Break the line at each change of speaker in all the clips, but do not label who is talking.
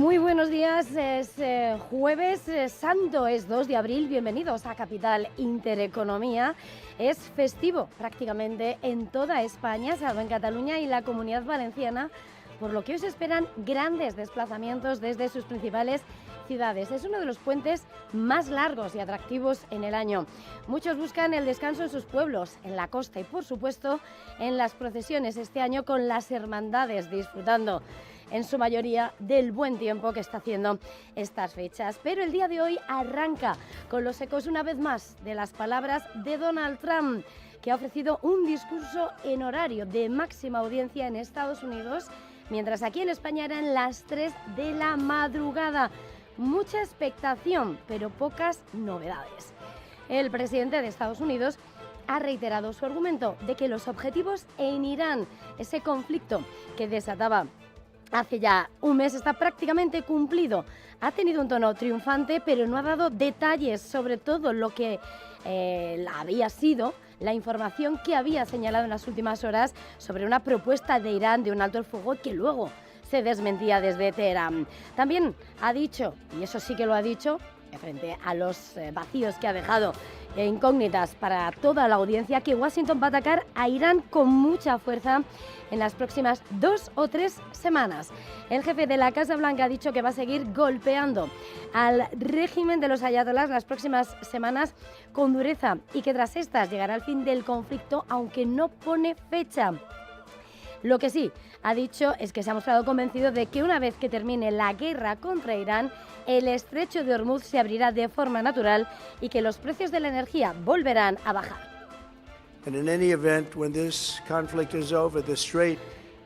Muy buenos días, es jueves santo, es 2 de abril, bienvenidos a Capital Intereconomía. Es festivo prácticamente en toda España, salvo en Cataluña y la Comunidad Valenciana, por lo que hoy se esperan grandes desplazamientos desde sus principales ciudades. Es uno de los puentes más largos y atractivos en el año. Muchos buscan el descanso en sus pueblos, en la costa y, por supuesto, en las procesiones este año con las hermandades, disfrutando en su mayoría del buen tiempo que está haciendo estas fechas. Pero el día de hoy arranca con los ecos una vez más de las palabras de Donald Trump, que ha ofrecido un discurso en horario de máxima audiencia en Estados Unidos, mientras aquí en España eran las 3 de la madrugada. Mucha expectación, pero pocas novedades. El presidente de Estados Unidos ha reiterado su argumento de que los objetivos en Irán, ese conflicto que desataba hace ya un mes, está prácticamente cumplido. Ha tenido un tono triunfante, pero no ha dado detalles sobre todo lo que había sido la información que había señalado en las últimas horas sobre una propuesta de Irán de un alto el fuego que luego se desmentía desde Teherán. También ha dicho, y eso sí que lo ha dicho, frente a los vacíos que ha dejado incógnitas para toda la audiencia, que Washington va a atacar a Irán con mucha fuerza en las próximas 2 o 3 semanas. El jefe de la Casa Blanca ha dicho que va a seguir golpeando al régimen de los ayatolás las próximas semanas con dureza y que tras estas llegará el fin del conflicto, aunque no pone fecha. Lo que sí ha dicho es que se ha mostrado convencido de que una vez que termine la guerra contra Irán, el estrecho de Hormuz se abrirá de forma natural y que los precios de la energía volverán a bajar.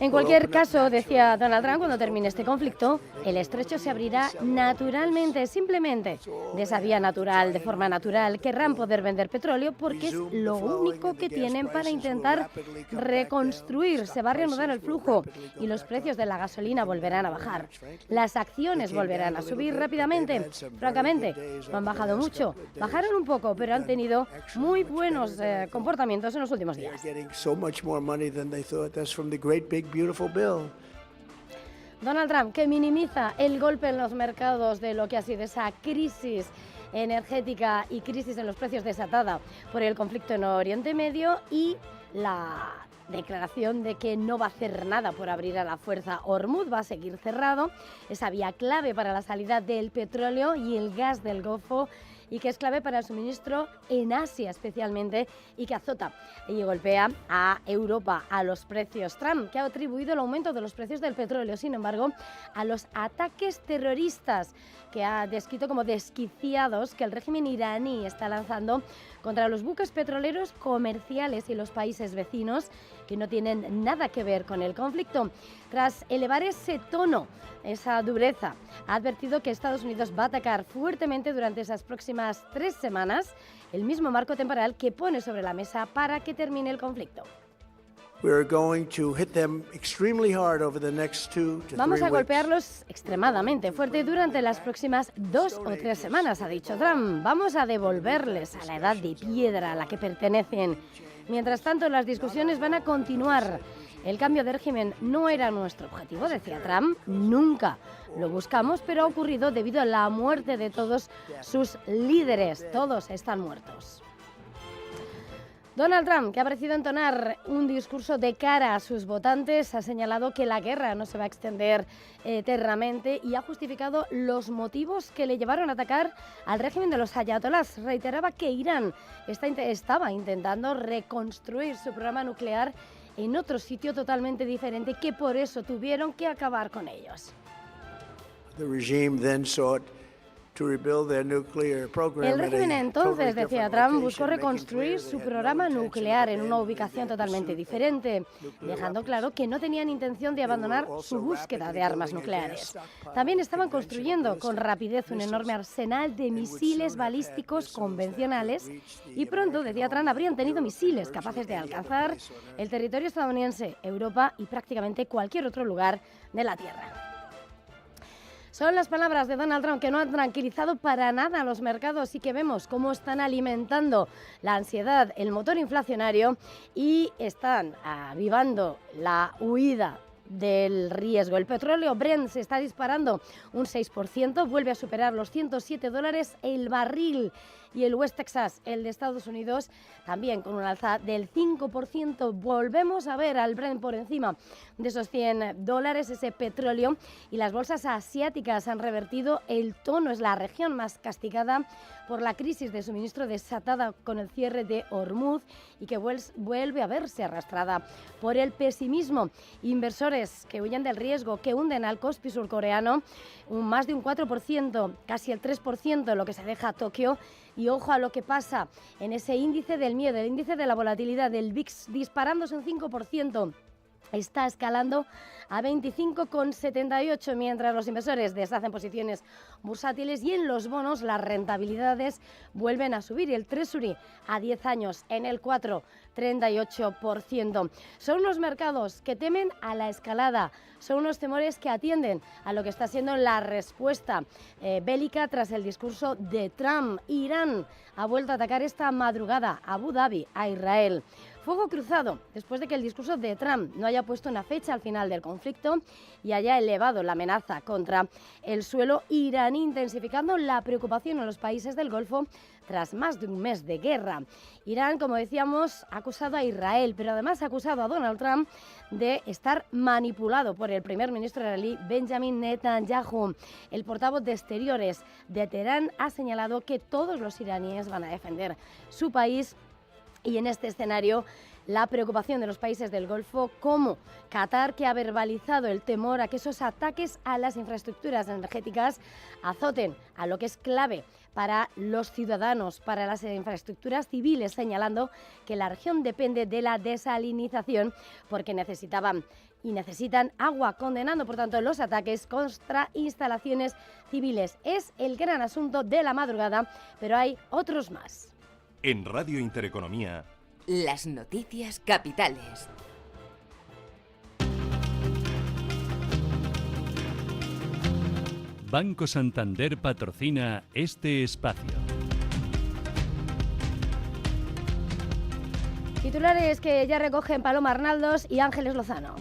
En cualquier caso, decía Donald Trump, cuando termine este conflicto, el estrecho se abrirá naturalmente, simplemente de esa vía natural, de forma natural. Querrán poder vender petróleo porque es lo único que tienen para intentar reconstruir. Se va a reanudar el flujo y los precios de la gasolina volverán a bajar. Las acciones volverán a subir rápidamente. Francamente, no han bajado mucho. Bajaron un poco, pero han tenido muy buenos comportamientos en los últimos días.
Beautiful bill.
Donald Trump, que minimiza el golpe en los mercados de lo que ha sido esa crisis energética y crisis en los precios desatada por el conflicto en Oriente Medio, y la declaración de que no va a hacer nada por abrir a la fuerza Hormuz, va a seguir cerrado, esa vía clave para la salida del petróleo y el gas del Golfo, y que es clave para el suministro en Asia especialmente, y que azota y golpea a Europa, a los precios. Trump, que ha atribuido el aumento de los precios del petróleo, sin embargo, a los ataques terroristas que ha descrito como desquiciados que el régimen iraní está lanzando contra los buques petroleros comerciales y los países vecinos que no tienen nada que ver con el conflicto. Tras elevar ese tono, esa dureza, ha advertido que Estados Unidos va a atacar fuertemente durante esas próximas 3 semanas el mismo marco temporal que pone sobre la mesa para que termine el conflicto. Vamos a golpearlos extremadamente fuerte durante las próximas 2 o 3 semanas, ha dicho Trump. Vamos a devolverles a la edad de piedra a la que pertenecen. Mientras tanto, las discusiones van a continuar. El cambio de régimen no era nuestro objetivo, decía Trump, nunca lo buscamos, pero ha ocurrido debido a la muerte de todos sus líderes. Todos están muertos. Donald Trump, que ha parecido entonar un discurso de cara a sus votantes, ha señalado que la guerra no se va a extender eternamente y ha justificado los motivos que le llevaron a atacar al régimen de los ayatolás. Reiteraba que Irán estaba intentando reconstruir su programa nuclear en otro sitio totalmente diferente, que por eso tuvieron que acabar con ellos. El régimen entonces, decía Trump, buscó reconstruir su programa nuclear en una ubicación totalmente diferente, dejando claro que no tenían intención de abandonar su búsqueda de armas nucleares. También estaban construyendo con rapidez un enorme arsenal de misiles balísticos convencionales y pronto, decía Trump, habrían tenido misiles capaces de alcanzar el territorio estadounidense, Europa y prácticamente cualquier otro lugar de la Tierra. Son las palabras de Donald Trump que no han tranquilizado para nada a los mercados y que vemos cómo están alimentando la ansiedad, el motor inflacionario, y están avivando la huida del riesgo. El petróleo Brent se está disparando un 6%, vuelve a superar los $107 el barril. Y el West Texas, el de Estados Unidos, también con un alza del 5%. Volvemos a ver al Brent por encima de esos $100, ese petróleo. Y las bolsas asiáticas han revertido el tono. Es la región más castigada por la crisis de suministro desatada con el cierre de Hormuz y que vuelve a verse arrastrada por el pesimismo. Inversores que huyen del riesgo, que hunden al Kospi surcoreano, más de un 4%, casi el 3% lo que se deja a Tokio. Y ojo a lo que pasa en ese índice del miedo, el índice de la volatilidad del VIX disparándose un 5%. Está escalando a 25,78, mientras los inversores deshacen posiciones bursátiles y en los bonos las rentabilidades vuelven a subir. El Treasury a 10 años en el 4,38%. Son unos mercados que temen a la escalada, son unos temores que atienden a lo que está siendo la respuesta bélica tras el discurso de Trump. Irán ha vuelto a atacar esta madrugada a Abu Dhabi, a Israel. Fuego cruzado después de que el discurso de Trump no haya puesto una fecha al final del conflicto y haya elevado la amenaza contra el suelo iraní, intensificando la preocupación en los países del Golfo tras más de un mes de guerra. Irán, como decíamos, ha acusado a Israel, pero además ha acusado a Donald Trump de estar manipulado por el primer ministro israelí Benjamin Netanyahu. El portavoz de Exteriores de Teherán ha señalado que todos los iraníes van a defender su país. Y en este escenario, la preocupación de los países del Golfo, como Qatar, que ha verbalizado el temor a que esos ataques a las infraestructuras energéticas azoten a lo que es clave para los ciudadanos, para las infraestructuras civiles, señalando que la región depende de la desalinización porque necesitan agua, condenando por tanto los ataques contra instalaciones civiles. Es el gran asunto de la madrugada, pero hay otros más.
En Radio Intereconomía,
las noticias capitales.
Banco Santander patrocina este espacio.
Titulares que ya recogen Paloma Arnaldos y Ángeles Lozano.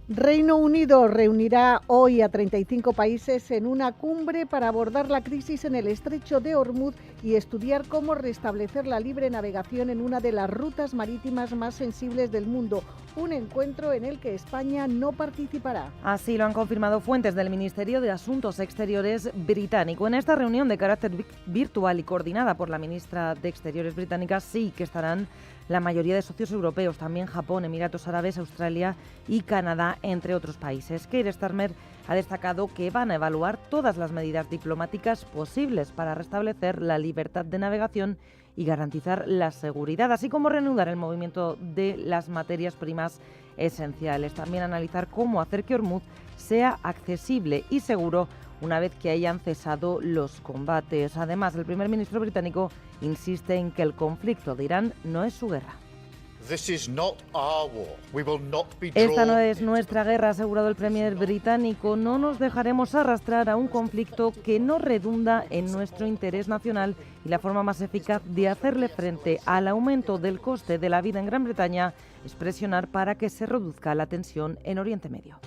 Reino Unido reunirá hoy a 35 países en una cumbre para abordar la crisis en el estrecho de Hormuz y estudiar cómo restablecer la libre navegación en una de las rutas marítimas más sensibles del mundo. Un encuentro en el que España no participará.
Así lo han confirmado fuentes del Ministerio de Asuntos Exteriores británico. En esta reunión de carácter virtual y coordinada por la ministra de Exteriores británica, sí que estarán la mayoría de socios europeos, también Japón, Emiratos Árabes, Australia y Canadá, entre otros países. Keir Starmer ha destacado que van a evaluar todas las medidas diplomáticas posibles para restablecer la libertad de navegación y garantizar la seguridad, así como reanudar el movimiento de las materias primas esenciales. También analizar cómo hacer que Hormuz sea accesible y seguro una vez que hayan cesado los combates. Además, el primer ministro británico insiste en que el conflicto de Irán no es su guerra. Esta no es nuestra guerra, ha asegurado el premier británico. No nos dejaremos arrastrar a un conflicto que no redunda en nuestro interés nacional y la forma más eficaz de hacerle frente al aumento del coste de la vida en Gran Bretaña es presionar para que se reduzca la tensión en Oriente Medio.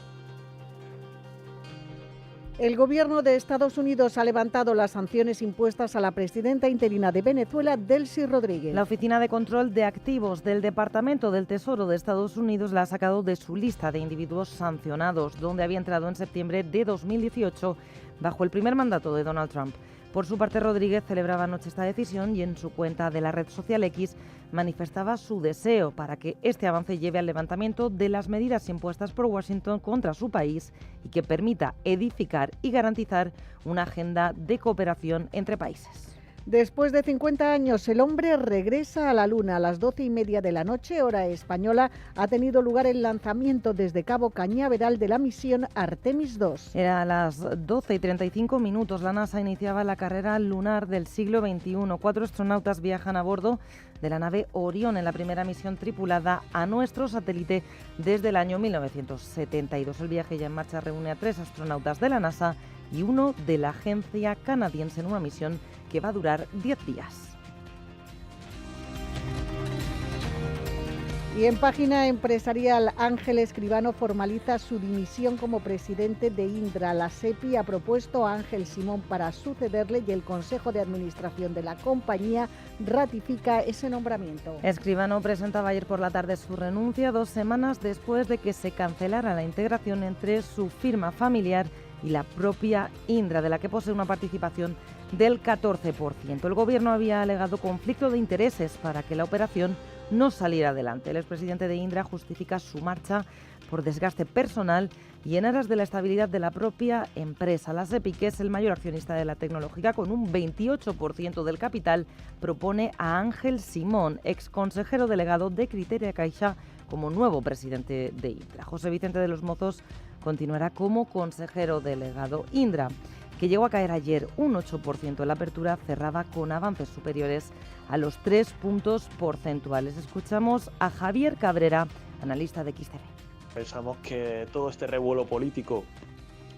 El gobierno de Estados Unidos ha levantado las sanciones impuestas a la presidenta interina de Venezuela, Delcy Rodríguez.
La Oficina de Control de Activos del Departamento del Tesoro de Estados Unidos la ha sacado de su lista de individuos sancionados, donde había entrado en septiembre de 2018 bajo el primer mandato de Donald Trump. Por su parte, Rodríguez celebraba anoche esta decisión y en su cuenta de la red social X manifestaba su deseo para que este avance lleve al levantamiento de las medidas impuestas por Washington contra su país y que permita edificar y garantizar una agenda de cooperación entre países.
Después de 50 años, el hombre regresa a la Luna. A las 12:30 de la noche, hora española, ha tenido lugar el lanzamiento desde Cabo Cañaveral de la misión Artemis II.
Era a las 12:35. La NASA iniciaba la carrera lunar del siglo XXI. 4 astronautas viajan a bordo de la nave Orión en la primera misión tripulada a nuestro satélite desde el año 1972. El viaje ya en marcha reúne a 3 astronautas de la NASA y 1 de la agencia canadiense en una misión que va a durar 10 días.
Y en página empresarial, Ángel Escribano formaliza su dimisión como presidente de Indra. La SEPI ha propuesto a Ángel Simón para sucederle y el Consejo de Administración de la compañía ratifica ese nombramiento.
Escribano presentaba ayer por la tarde su renuncia 2 semanas después de que se cancelara la integración entre su firma familiar y la propia Indra, de la que posee una participación del 14%. El Gobierno había alegado conflicto de intereses para que la operación no saliera adelante. El expresidente de Indra justifica su marcha por desgaste personal y en aras de la estabilidad de la propia empresa. La SEPI, que es el mayor accionista de la tecnológica con un 28% del capital, propone a Ángel Simón, exconsejero delegado de Criteria Caixa, como nuevo presidente de Indra. José Vicente de los Mozos continuará como consejero delegado. Indra, que llegó a caer ayer un 8% en la apertura, cerraba con avances superiores a los 3 puntos porcentuales. Escuchamos a Javier Cabrera, analista de XTV.
Pensamos que todo este revuelo político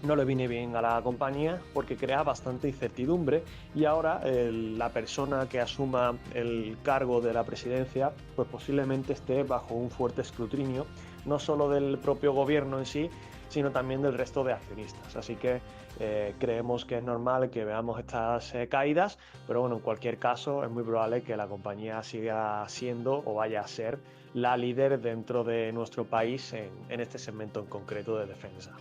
no le viene bien a la compañía porque crea bastante incertidumbre y ahora la persona que asuma el cargo de la presidencia pues posiblemente esté bajo un fuerte escrutinio, no solo del propio gobierno en sí, sino también del resto de accionistas. Así que creemos que es normal que veamos estas caídas, pero bueno, en cualquier caso es muy probable que la compañía siga siendo o vaya a ser la líder dentro de nuestro país en este segmento en concreto de defensa.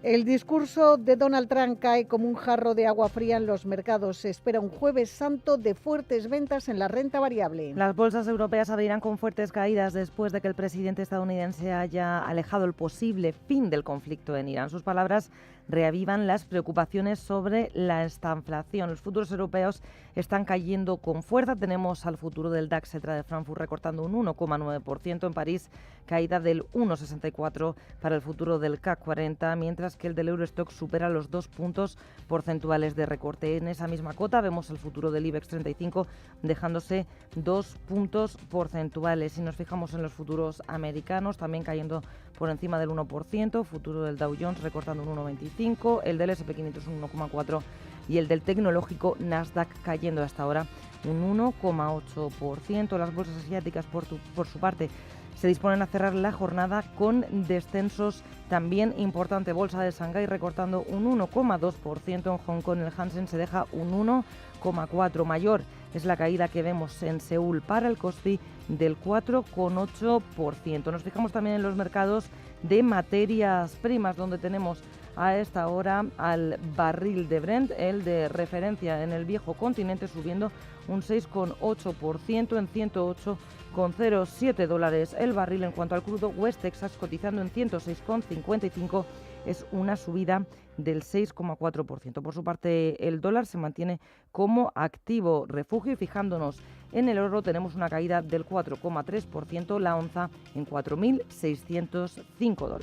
El discurso de Donald Trump cae como un jarro de agua fría en los mercados. Se espera un Jueves Santo de fuertes ventas en la renta variable.
Las bolsas europeas abrirán con fuertes caídas después de que el presidente estadounidense haya alejado el posible fin del conflicto en Irán. Sus palabras reavivan las preocupaciones sobre la estanflación. Los futuros europeos están cayendo con fuerza. Tenemos al futuro del DAX de Frankfurt recortando un 1,9%. En París, caída del 1,64% para el futuro del CAC 40, mientras que el del Eurostoxx supera los 2 puntos porcentuales de recorte. En esa misma cota vemos el futuro del IBEX 35 dejándose 2 puntos porcentuales. Si nos fijamos en los futuros americanos, también cayendo por encima del 1%, futuro del Dow Jones recortando un 1,25%, el del S&P 500 un 1,4% y el del tecnológico Nasdaq cayendo hasta ahora un 1,8%. Las bolsas asiáticas, por su parte, se disponen a cerrar la jornada con descensos también importante. Bolsa de Shanghái recortando un 1,2%. En Hong Kong el Hansen se deja un 1,4%. Mayor es la caída que vemos en Seúl para el Kospi del 4,8%. Nos fijamos también en los mercados de materias primas, donde tenemos a esta hora al barril de Brent, el de referencia en el viejo continente, subiendo un 6,8% en $108,07 el barril. En cuanto al crudo, West Texas cotizando en 106,55, es una subida del 6,4%. Por su parte, el dólar se mantiene como activo refugio y fijándonos en el oro tenemos una caída del 4,3%, la onza en $4.605.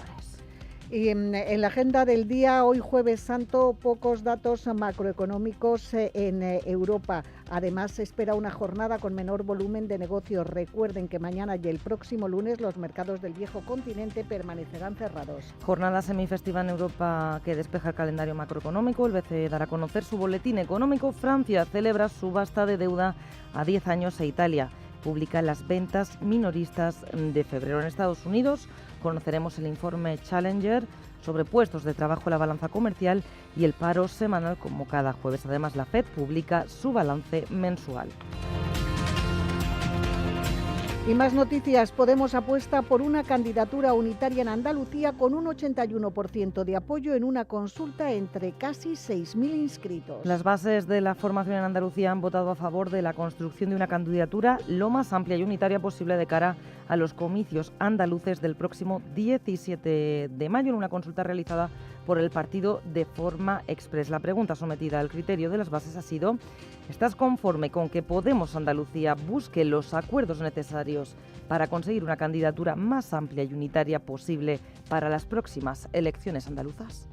Y en la agenda del día, hoy Jueves Santo, pocos datos macroeconómicos en Europa. Además, se espera una jornada con menor volumen de negocios. Recuerden que mañana y el próximo lunes los mercados del viejo continente permanecerán cerrados.
Jornada semifestiva en Europa que despeja el calendario macroeconómico. El BCE dará a conocer su boletín económico. Francia celebra subasta de deuda a 10 años e Italia publica las ventas minoristas de febrero. En Estados Unidos conoceremos el informe Challenger sobre puestos de trabajo, la balanza comercial y el paro semanal como cada jueves. Además, la FED publica su balance mensual.
Y más noticias. Podemos apuesta por una candidatura unitaria en Andalucía con un 81% de apoyo en una consulta entre casi 6.000 inscritos.
Las bases de la formación en Andalucía han votado a favor de la construcción de una candidatura lo más amplia y unitaria posible de cara a los comicios andaluces del próximo 17 de mayo en una consulta realizada por el partido de forma express. La pregunta sometida al criterio de las bases ha sido: ¿estás conforme con que Podemos Andalucía busque los acuerdos necesarios para conseguir una candidatura más amplia y unitaria posible para las próximas elecciones andaluzas?